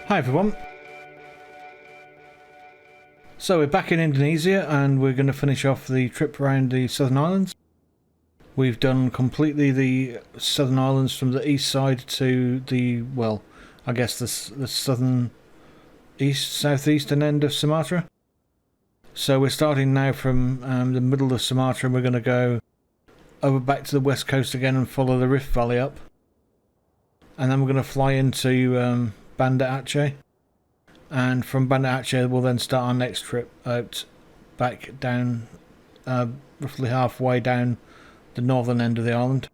Hi everyone. So we're back in Indonesia and we're going to finish off the trip around the Southern Islands. We've done completely the Southern Islands from the east side to the, well, I guess the southern southeastern end of Sumatra. So we're starting now from the middle of Sumatra and we're going to go over back to the west coast again and follow the Rift Valley up. And then we're going to fly into Banda Aceh. And from Banda Aceh we'll then start our next trip out back down, roughly halfway down the northern end of the island,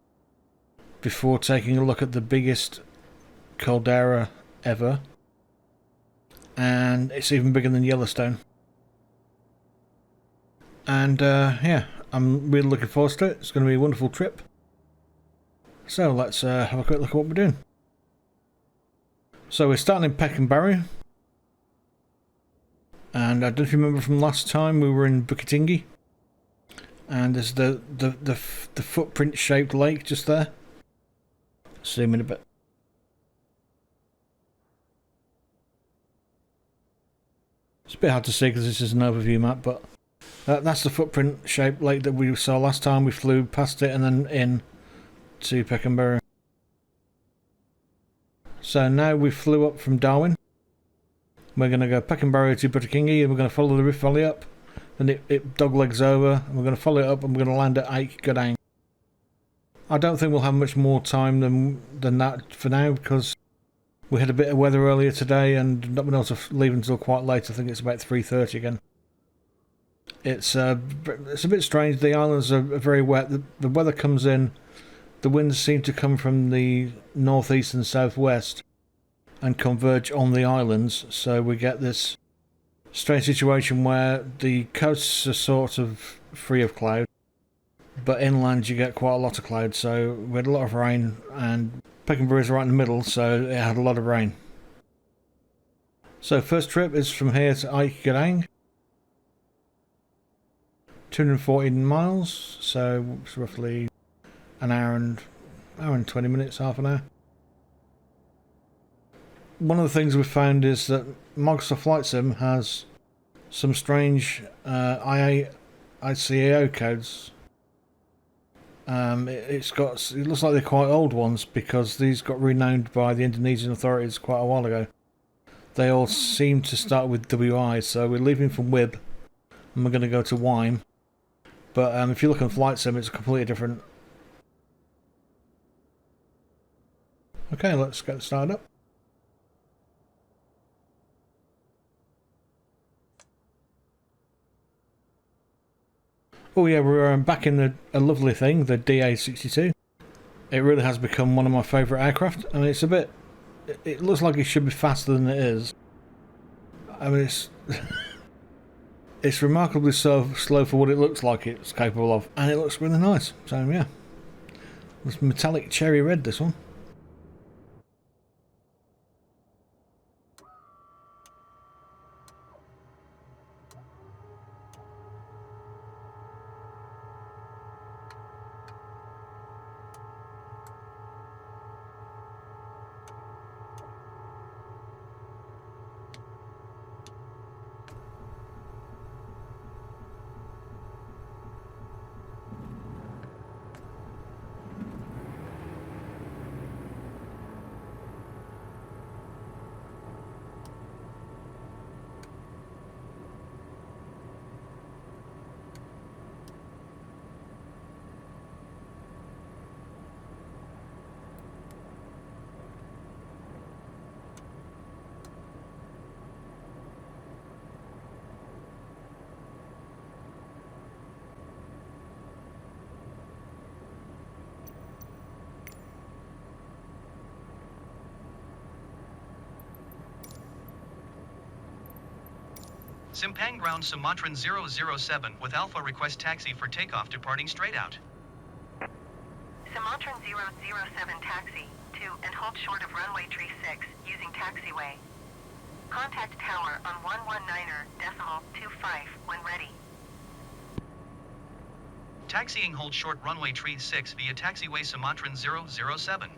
before taking a look at the biggest caldera ever, and it's even bigger than Yellowstone. And yeah, I'm really looking forward to it. It's going to be a wonderful trip. So let's have a quick look at what we're doing. So we're starting in Pekanbaru. And I don't know if you remember from last time, we were in Bukit Tinggi. And there's the footprint shaped lake just there. Zoom in a bit. It's a bit hard to see because this is an overview map, but that's the footprint shaped lake that we saw last time. We flew past it and then in to Pekanbaru. So now we flew up from Darwin. We're going to go Pekanbaru to Bukit Tinggi and we're going to follow the Rift Valley up. Then it doglegs over and we're going to follow it up and we're going to land at Aek Godang. I don't think we'll have much more time than that for now because we had a bit of weather earlier today and not been able to leave until quite late. I think it's about 3:30 again. It's a bit strange. The islands are very wet. The weather comes in. The winds seem to come from the northeast and southwest and converge on the islands, so we get this strange situation where the coasts are sort of free of cloud, but inland you get quite a lot of cloud. So we had a lot of rain, and Pekanbaru is right in the middle, so it had a lot of rain. So first trip is from here to Aek Godang, 214 miles, so it's roughly an hour and 20 minutes, half an hour. One of the things we've found is that Microsoft Flight Sim has some strange ICAO codes. It looks like they're quite old ones because these got renowned by the Indonesian authorities quite a while ago. They all seem to start with WI, so we're leaving from WIBB and we're going to go to WIME. But if you look on Flight Sim, it's completely different. Okay, let's get started up. Oh yeah, we're back in a lovely thing, the DA62. It really has become one of my favourite aircraft, and it's a bit... It looks like it should be faster than it is. I mean, it's remarkably slow for what it looks like it's capable of, and it looks really nice. So yeah, it's metallic cherry red, this one. Simpang ground Sumatran 007 with Alpha request taxi for takeoff departing straight out. Sumatran 007 taxi to and hold short of runway 36 using taxiway. Contact tower on 119.25 when ready. Taxiing hold short runway 36 via taxiway Sumatran 007.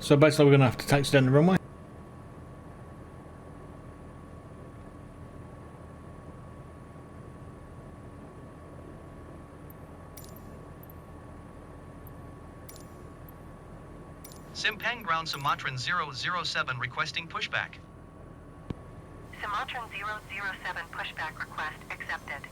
So basically we're going to have to taxi down the runway. Simpang ground Sumatran 007 requesting pushback. Sumatran 007 pushback request accepted.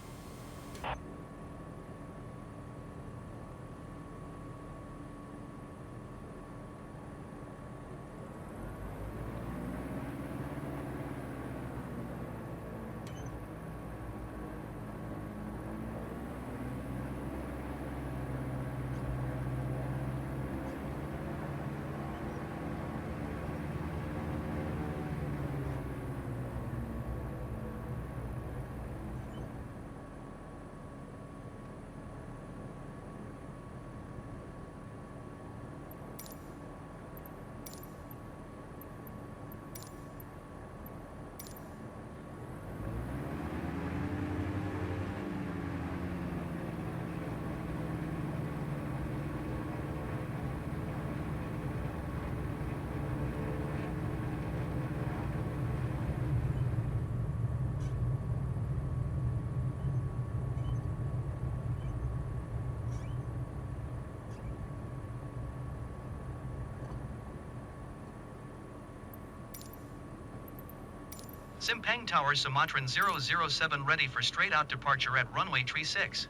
Simpang Tower Sumatran 007 ready for straight out departure at runway 36.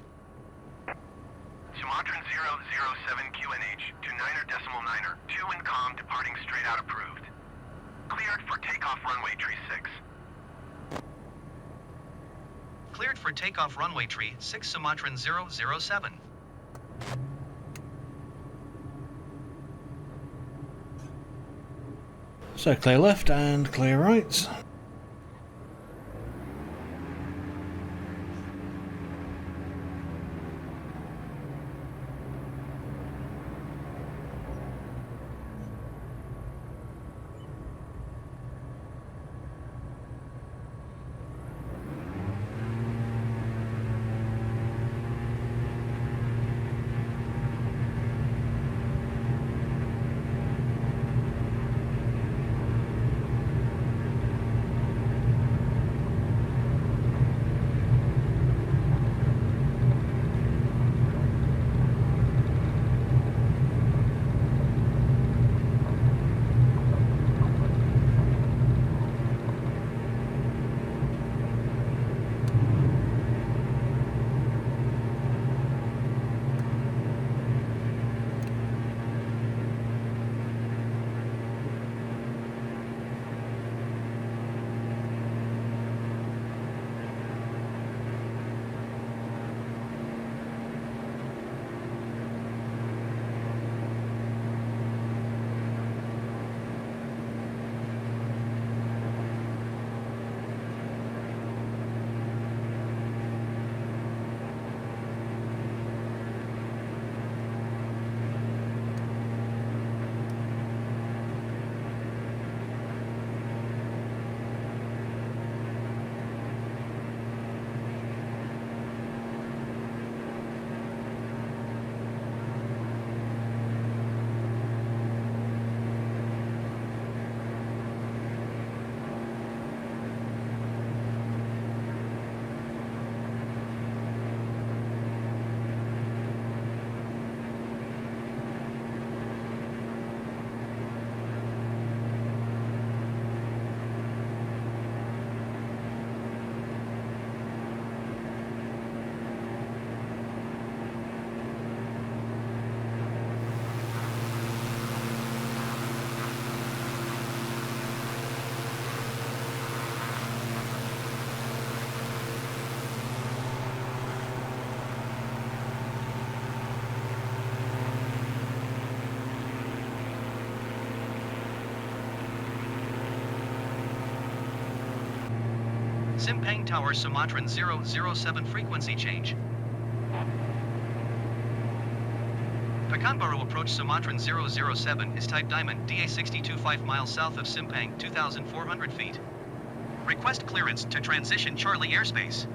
Sumatran 007 QNH to 9er.9er, 2 and com departing straight out approved. Cleared for takeoff runway 36. Cleared for takeoff runway 36 Sumatran 007. So clear left and clear right. Simpang Tower Sumatran 007 frequency change. Pekanbaru approach Sumatran 007 is type Diamond DA 62 5 miles south of Simpang, 2,400 feet. Request clearance to transition Charlie airspace.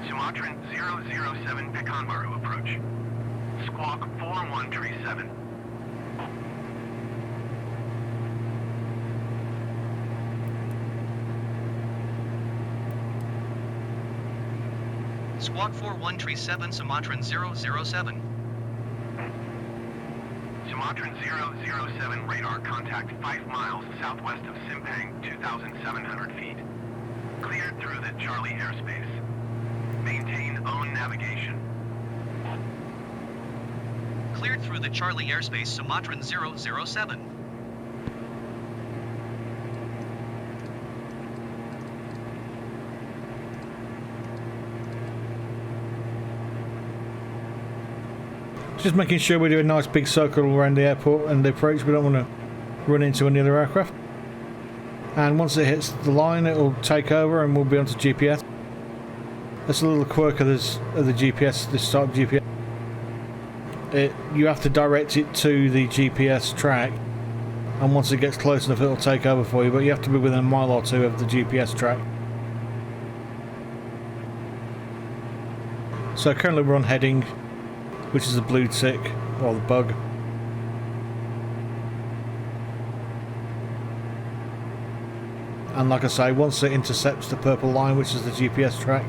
Sumatran 007 Pekanbaru approach. Squawk 4137. Squawk 4137 Sumatran 007. Sumatran 007 radar contact 5 miles southwest of Simpang, 2,700 feet. Cleared through the Charlie airspace. Maintain own navigation. Cleared through the Charlie airspace Sumatran 007. Just making sure we do a nice big circle around the airport and the approach. We don't want to run into any other aircraft. And once it hits the line, it will take over and we'll be onto GPS. That's a little quirk of the GPS, this type of GPS. You have to direct it to the GPS track, and once it gets close enough, it'll take over for you. But you have to be within a mile or two of the GPS track. So currently we're on heading, which is the blue tick, or the bug. And like I say, once it intercepts the purple line, which is the GPS track,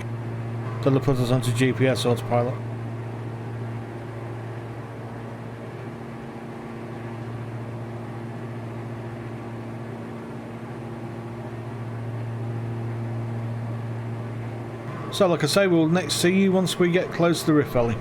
that'll put us onto GPS autopilot. So like I say, we'll next see you once we get close to the Rift Valley.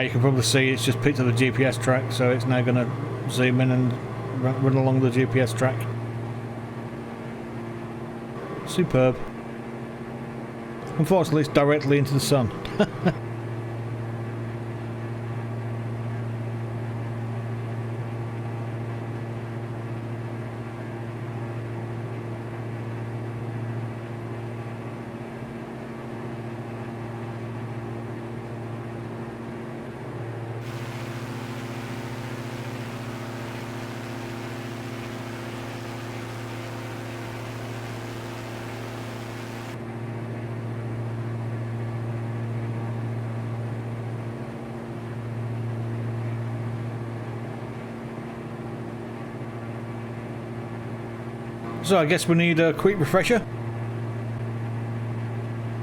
You can probably see it's just picked up the GPS track, so it's now going to zoom in and run along the GPS track. Superb. Unfortunately, it's directly into the sun. So I guess we need a quick refresher.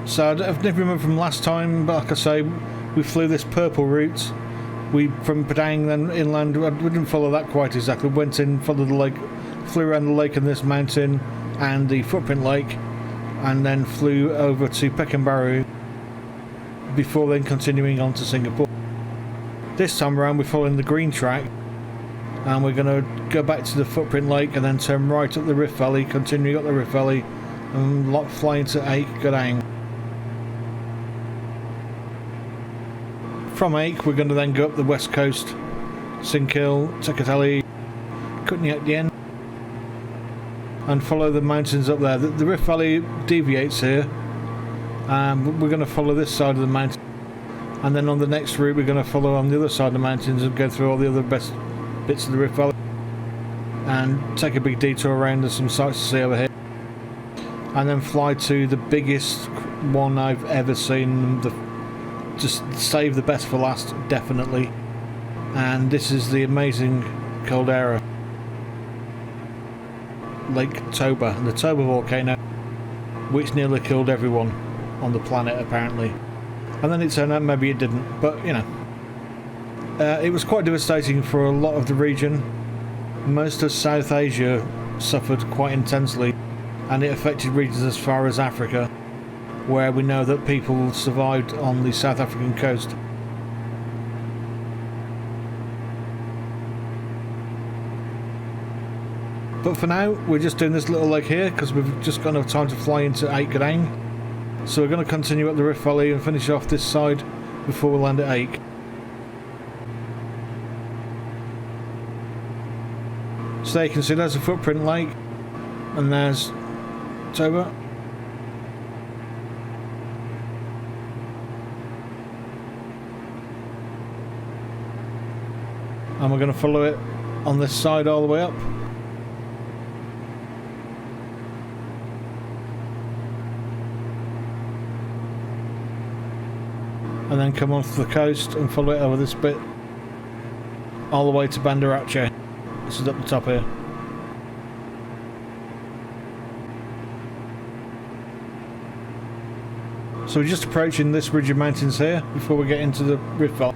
So I've never remembered from last time, but like I say, we flew this purple route. From Padang then inland, we didn't follow that quite exactly. Went in, followed the lake, flew around the lake and this mountain and the footprint lake, and then flew over to Pekanbaru before then continuing on to Singapore. This time around we're following the green track, and we're going to go back to the footprint lake and then turn right up the Rift Valley, continuing up the Rift Valley and fly into Aek Godang. From Aek we're going to then go up the west coast, Singkil, Tekatali, Kutniak Dien, and follow the mountains up there. The Rift Valley deviates here, we're going to follow this side of the mountain, and then on the next route we're going to follow on the other side of the mountains and go through all the other best bits of the Rift Valley and take a big detour around. There's some sights to see over here, and then fly to the biggest one I've ever seen. Just save the best for last, definitely. And this is the amazing caldera, Lake Toba, the Toba volcano, which nearly killed everyone on the planet apparently. And then it turned out maybe it didn't, but you know. It was quite devastating for a lot of the region. Most of South Asia suffered quite intensely, and it affected regions as far as Africa, where we know that people survived on the South African coast. But for now, we're just doing this little lake here because we've just got enough time to fly into Aek Godang. So we're going to continue up the Rift Valley and finish off this side before we land at Aek. So you can see there's a footprint lake, and there's Toba. And we're going to follow it on this side all the way up. and then come onto the coast and follow it over this bit all the way to Banda Aceh. This is up the top here. So we're just approaching this ridge of mountains here before we get into the Rift Valley.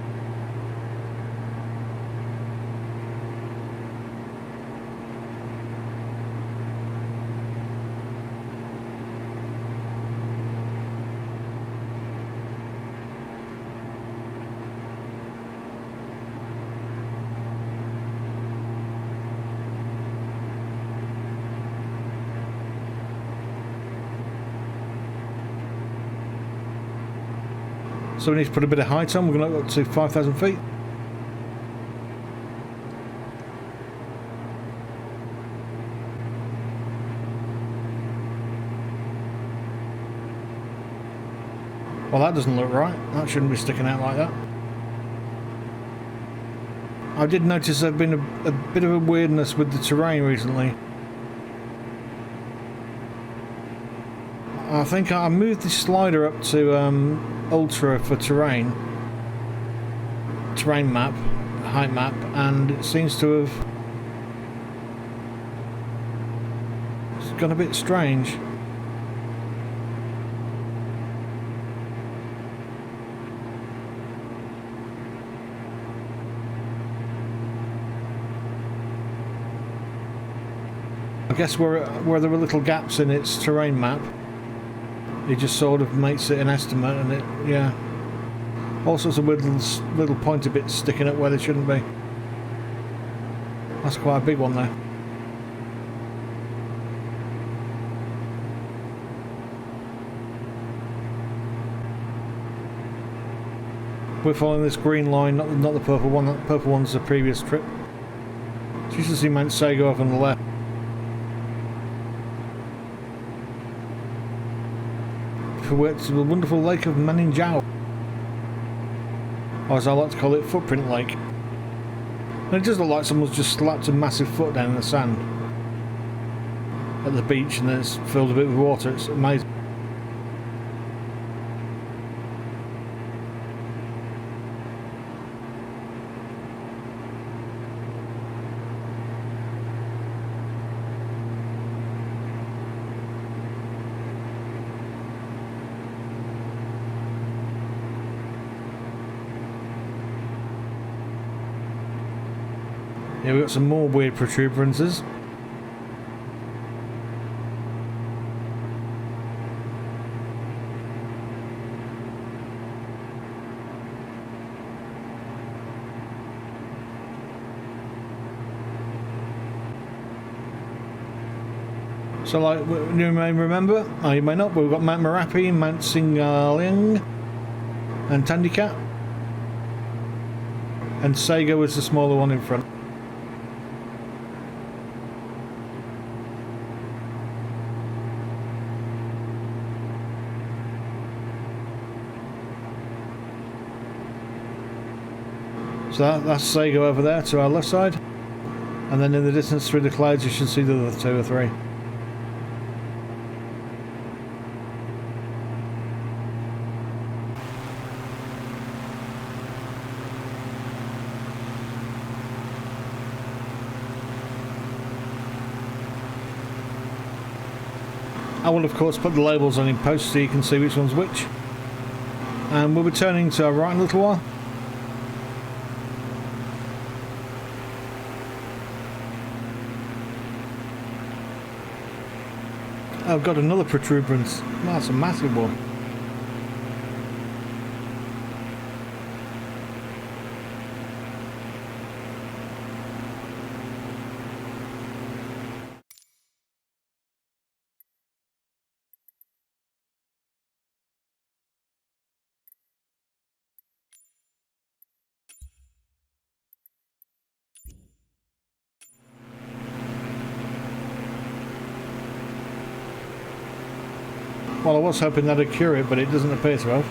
So we need to put a bit of height on. We're going to go up to 5,000 feet. Well, that doesn't look right. That shouldn't be sticking out like that. I did notice there's been a bit of a weirdness with the terrain recently. I think I moved the slider up to Ultra for terrain map, height map, and it seems to have gone a bit strange. I guess where there were little gaps in its terrain map, it just sort of makes it an estimate, and it, yeah, all sorts of little pointy bits sticking up where they shouldn't be. That's quite a big one there. We're following this green line, not the purple one. That purple one's the previous trip. So you should see Mount Sago over on the left. To the wonderful lake of Maninjau, or as I like to call it, Footprint Lake. And it does look like someone's just slapped a massive foot down in the sand at the beach, and then it's filled a bit with water. It's amazing. Yeah, we've got some more weird protuberances. So like you may remember, or you may not, but we've got Mount Merapi, Mount Singgalang and Tandikat. And Sago is the smaller one in front. So that's Sago over there to our left side, and then in the distance through the clouds you should see the other two or three. I will of course put the labels on in post so you can see which one's which, and we'll be turning to our right in a little while. I've got another protuberance. That's a massive one. Well, I was hoping that'd cure it, but it doesn't appear to have.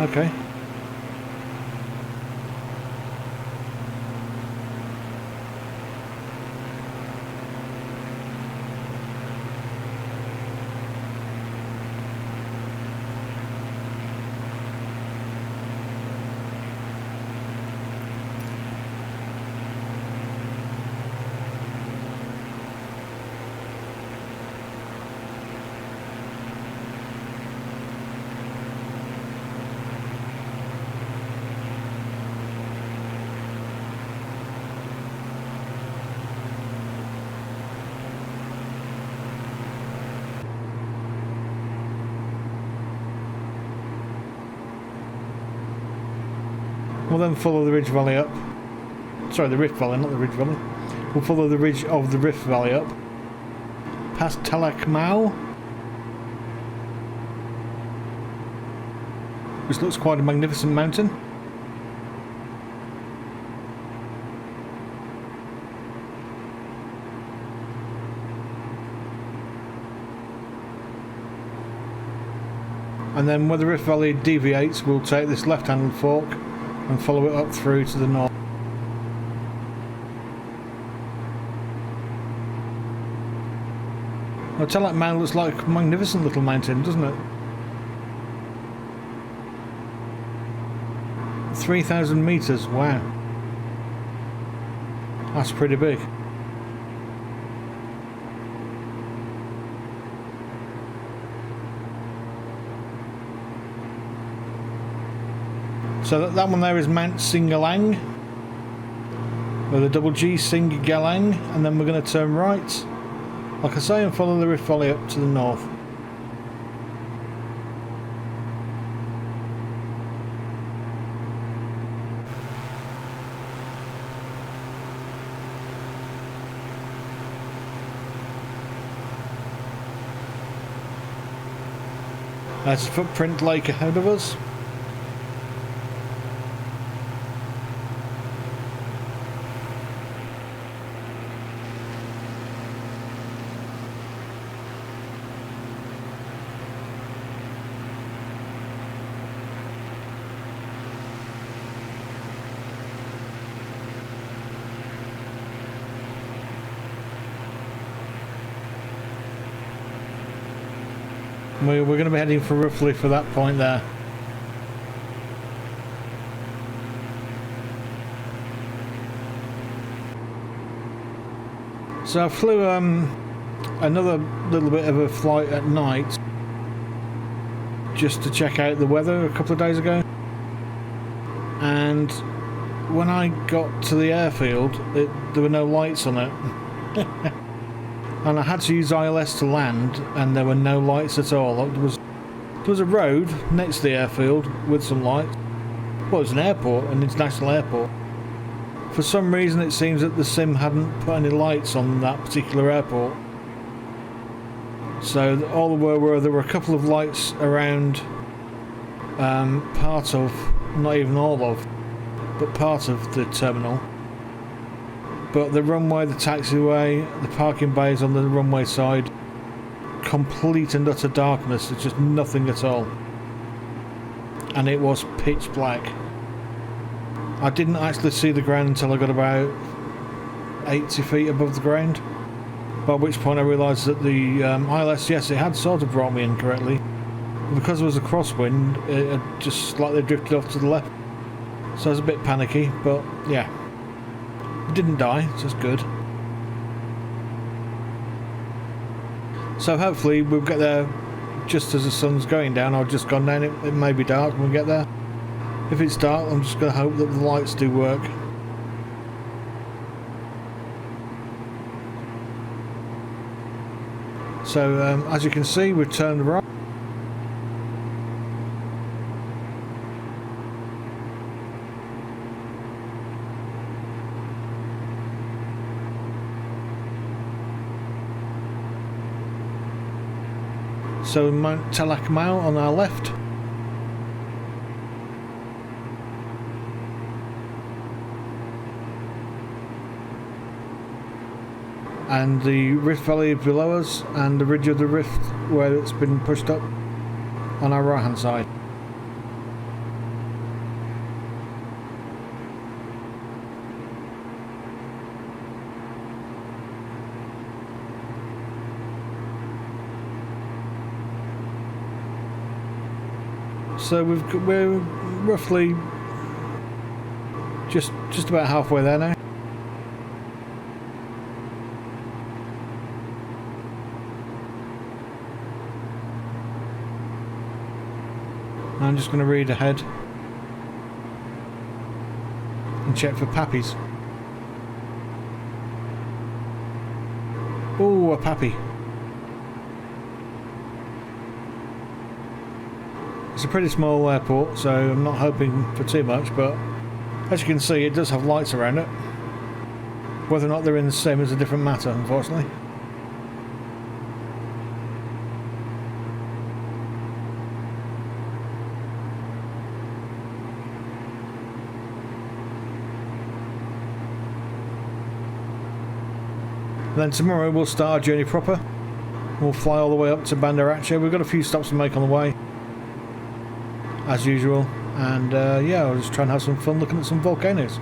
Okay. we'll then follow the Ridge Valley up. Sorry, the Rift Valley, not the Ridge Valley. We'll follow the ridge of the Rift Valley up. Past Talak Mau, which looks quite a magnificent mountain. And then where the Rift Valley deviates, we'll take this left-handed fork and follow it up through to the north. Well, Talak Mountain looks like a magnificent little mountain, doesn't it? 3,000 metres, wow. That's pretty big. So that one there is Mount Singgalang, with a double G, Singgalang, and then we're going to turn right, like I say, and follow the Rift Valley up to the north. There's a footprint lake ahead of us. We're going to be heading for roughly for that point there. So I flew another little bit of a flight at night just to check out the weather a couple of days ago, and when I got to the airfield there were no lights on it. And I had to use ILS to land, and there were no lights at all. There was a road next to the airfield with some lights. Well, it was an airport, an international airport. For some reason it seems that the sim hadn't put any lights on that particular airport. So all there were a couple of lights around part of, not even all of, but part of the terminal. But the runway, the taxiway, the parking bays on the runway side, complete and utter darkness. There's just nothing at all. And it was pitch black. I didn't actually see the ground until I got about 80 feet above the ground. By which point I realised that the ILS, yes, it had sort of brought me in correctly. Because there was a crosswind, it had just slightly drifted off to the left. So I was a bit panicky, but yeah. Didn't die, so that's good. So hopefully we'll get there just as the sun's going down, or just gone down. It may be dark when we get there. If it's dark, I'm just going to hope that the lights do work. So as you can see, we've turned right. So Mount Talak Mau on our left. And the Rift Valley below us, and the ridge of the Rift where it's been pushed up on our right hand side. So we're roughly just about halfway there now. I'm just going to read ahead and check for PAPIs. Oh, a PAPI. It's a pretty small airport, so I'm not hoping for too much, but As you can see, it does have lights around it. Whether or not they're in the same is a different matter, unfortunately. Then tomorrow we'll start our journey proper. We'll fly all the way up to Banda Aceh. We've got a few stops to make on the way, as usual. And yeah, I'll just try and have some fun looking at some volcanoes.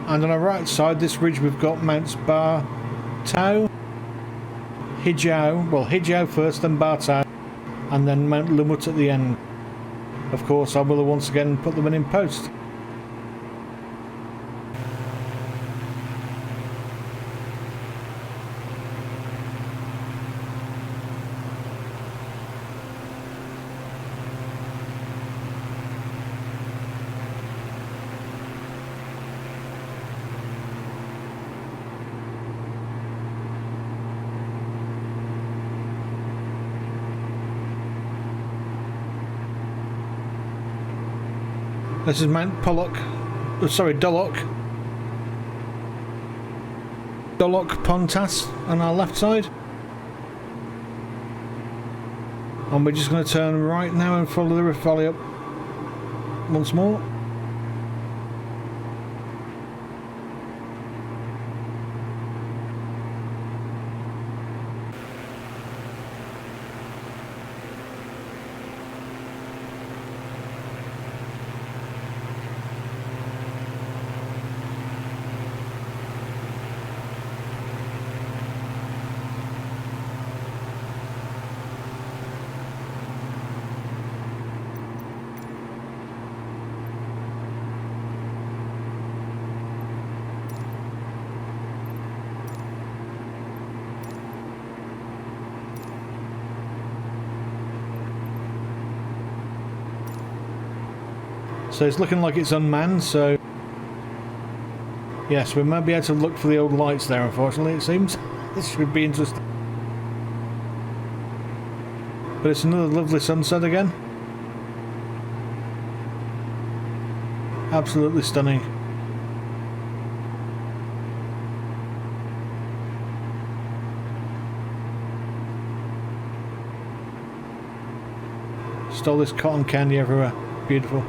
And on our right side, this ridge, we've got Mts Batau Hijau first, then Batau, and then Mount Lumut at the end. Of course, I will once again put them in post. This is Mount Dolok Pontas on our left side. And we're just going to turn right now and follow the rift valley up once more. So it's looking like it's unmanned, so yes, we might be able to look for the old lights there, unfortunately, it seems. This should be interesting. But it's another lovely sunset again. Absolutely stunning. Just all this cotton candy everywhere. Beautiful.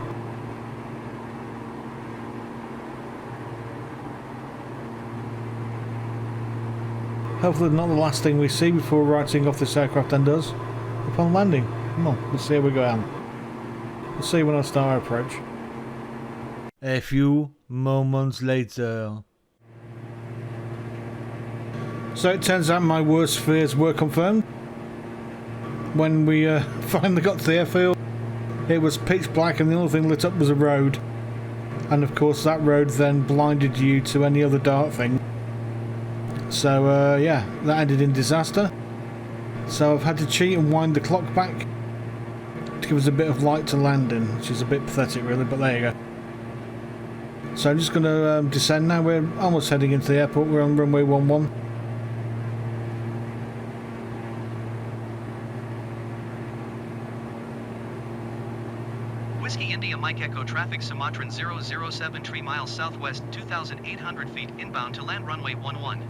Hopefully not the last thing we see before writing off this aircraft and does upon landing. Come on, let's see how we go out. We'll see when I start our approach. A few moments later. So it turns out my worst fears were confirmed. When we finally got to the airfield, it was pitch black and the only thing lit up was a road. And of course that road then blinded you to any other dark thing. So yeah, that ended in disaster. So I've had to cheat and wind the clock back to give us a bit of light to land in, which is a bit pathetic really, but there you go. So I'm just going to descend now. We're almost heading into the airport. We're on runway 11. Whiskey India Mike Echo traffic Sumatran 007 3 miles southwest 2,800 feet inbound to land runway 11.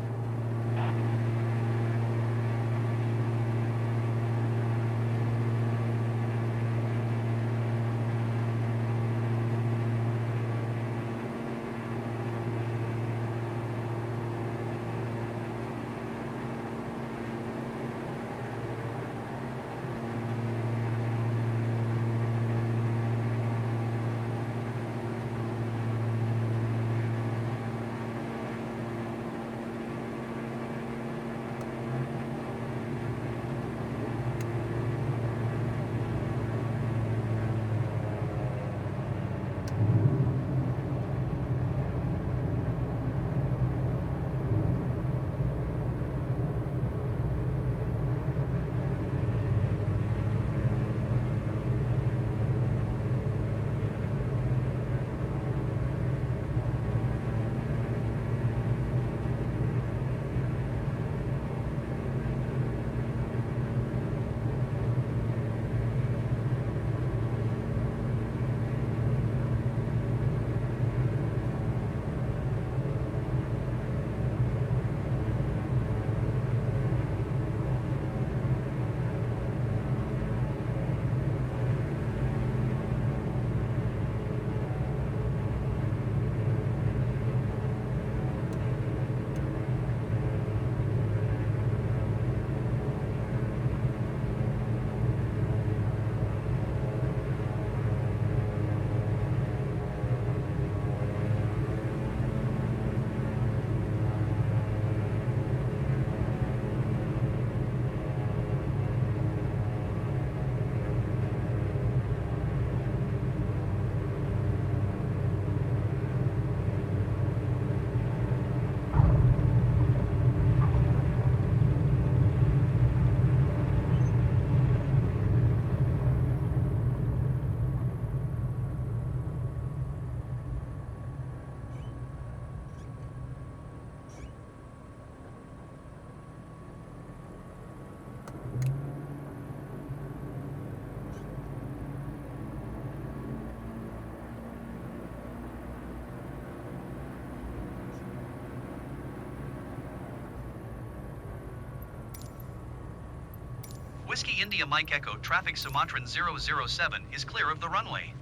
Whiskey India Mike Echo traffic Sumatran 007 is clear of the runway.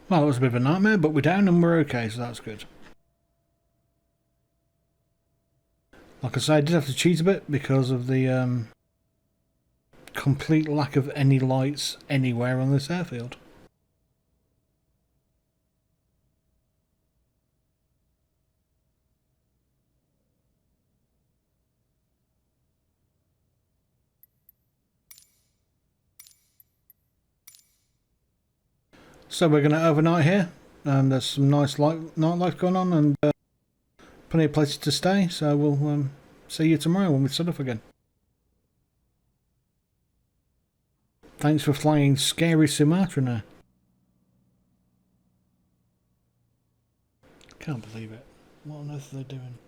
Well, it was a bit of a nightmare, but we're down and we're okay, so that's good. Like I say, I did have to cheat a bit because of the complete lack of any lights anywhere on this airfield. So we're going to overnight here. There's some nice nightlife going on and plenty of places to stay. So we'll see you tomorrow when we set off again. Thanks for flying scary Sumatra now. Can't believe it. What on earth are they doing?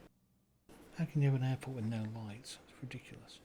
How can you have an airport with no lights? It's ridiculous.